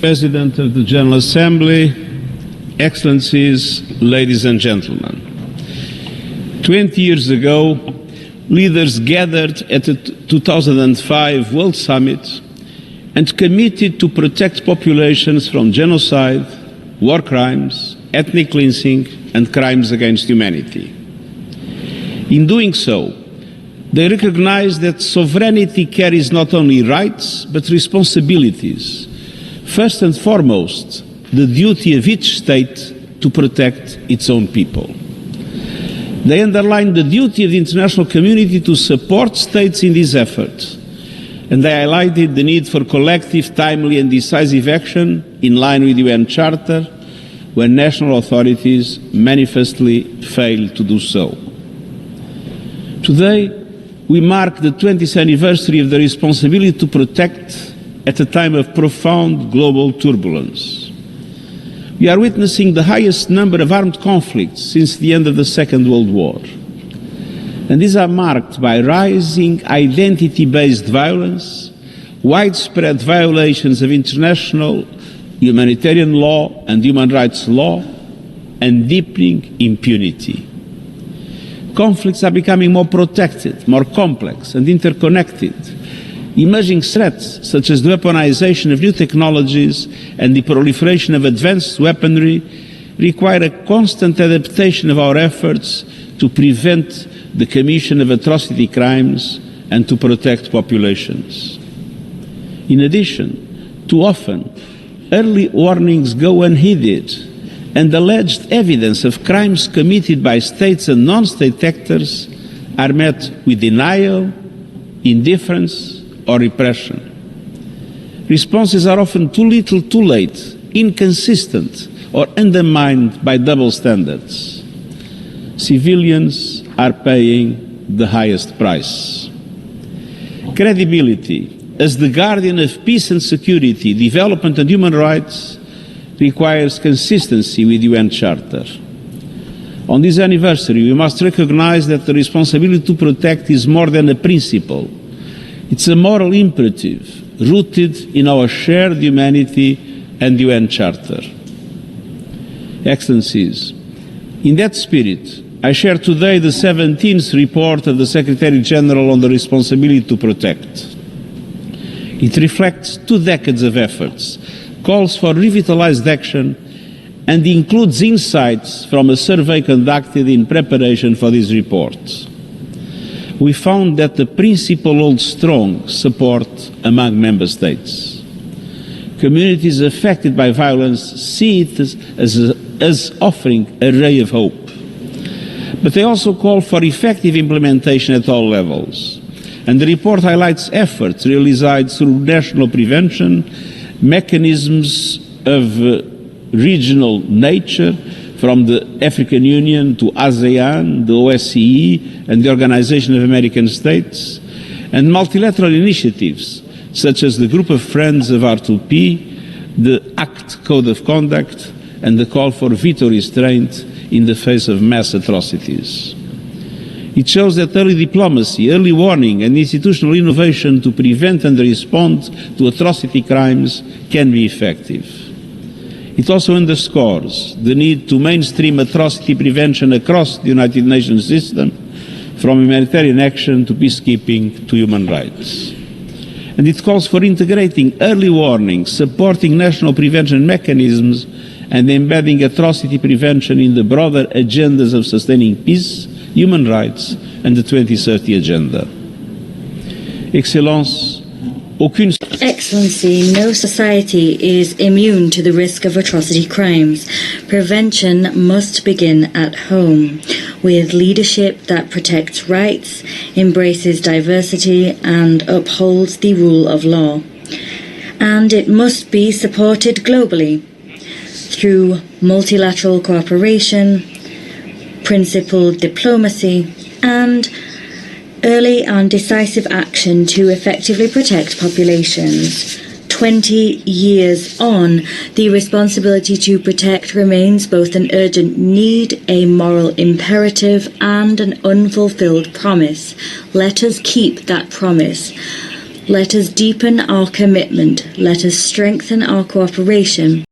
President of the General Assembly, Excellencies, ladies and gentlemen. 20 years ago, leaders gathered at the 2005 World Summit and committed to protect populations from genocide, war crimes, ethnic cleansing, and crimes against humanity. In doing so, they recognized that sovereignty carries not only rights but responsibilities. First and foremost, the duty of each state to protect its own people. They underlined the duty of the international community to support states in this effort, and they highlighted the need for collective, timely and decisive action in line with the UN Charter when national authorities manifestly fail to do so. Today, we mark the 20th anniversary of the responsibility to protect at a time of profound global turbulence. We are witnessing the highest number of armed conflicts since the end of the Second World War. And these are marked by rising identity-based violence, widespread violations of international humanitarian law and human rights law, and deepening impunity. Conflicts are becoming more protracted, more complex and interconnected. Emerging threats, such as the weaponization of new technologies and the proliferation of advanced weaponry, require a constant adaptation of our efforts to prevent the commission of atrocity crimes and to protect populations. In addition, too often, early warnings go unheeded, and alleged evidence of crimes committed by states and non-state actors are met with denial, indifference, or repression. Responses are often too little, too late, inconsistent, or undermined by double standards. Civilians are paying the highest price. Credibility as the guardian of peace and security, development and human rights requires consistency with the UN Charter. On this anniversary, we must recognize that the responsibility to protect is more than a principle. It's a moral imperative rooted in our shared humanity and the UN Charter. Excellencies, in that spirit, I share today the 17th report of the Secretary-General on the responsibility to protect. It reflects 2 decades of efforts, calls for revitalized action, and includes insights from a survey conducted in preparation for this report. We found that the principle holds strong support among member states. Communities affected by violence see it as offering a ray of hope. But they also call for effective implementation at all levels. And the report highlights efforts realized through national prevention, mechanisms of regional nature, from the African Union to ASEAN, the OSCE, and the Organization of American States, and multilateral initiatives such as the Group of Friends of R2P, the ACT Code of Conduct, and the call for veto restraint in the face of mass atrocities. It shows that early diplomacy, early warning, and institutional innovation to prevent and respond to atrocity crimes can be effective. It also underscores the need to mainstream atrocity prevention across the United Nations system, from humanitarian action to peacekeeping to human rights. And it calls for integrating early warning, supporting national prevention mechanisms, and embedding atrocity prevention in the broader agendas of sustaining peace, human rights, and the 2030 Agenda. Excellency, no society is immune to the risk of atrocity crimes. Prevention must begin at home, with leadership that protects rights, embraces diversity, and upholds the rule of law. And it must be supported globally through multilateral cooperation, principled diplomacy, and early and decisive action to effectively protect populations. 20 years on, the responsibility to protect remains both an urgent need, a moral imperative, and an unfulfilled promise. Let us keep that promise. Let us deepen our commitment. Let us strengthen our cooperation.